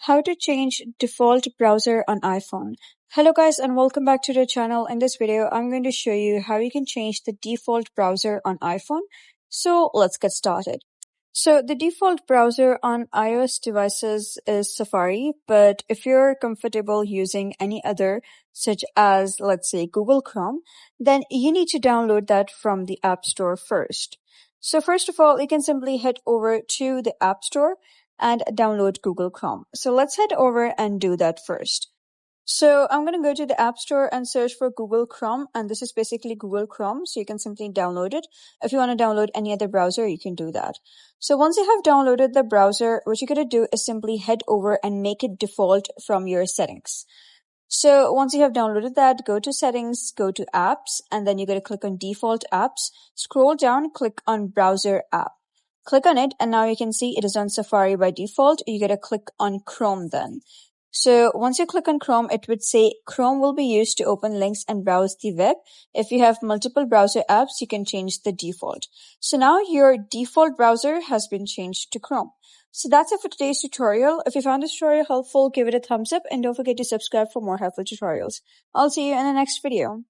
How to change default browser on iPhone. Hello guys and welcome back to the channel. In this video, I'm going to show you how you can change the default browser on iPhone. So let's get started. So the default browser on iOS devices is Safari, but if you're comfortable using any other, such as let's say Google Chrome, then you need to download that from the App Store first. So first of all, you can simply head over to the App Store and download Google Chrome. So let's head over and do that first. So I'm going to go to the App Store and search for Google Chrome, and this is basically Google Chrome, so you can simply download it. If you want to download any other browser, you can do that. So once you have downloaded the browser, what you're going to do is simply head over and make it default from your settings. So once you have downloaded that, go to settings, go to apps, and then you're going to click on default apps. Scroll down, click on browser app. Click on it, and now you can see it is on Safari by default. You got to click on Chrome then. So once you click on Chrome, it would say Chrome will be used to open links and browse the web. If you have multiple browser apps, you can change the default. So now your default browser has been changed to Chrome. So that's it for today's tutorial. If you found this tutorial helpful, give it a thumbs up and don't forget to subscribe for more helpful tutorials. I'll see you in the next video.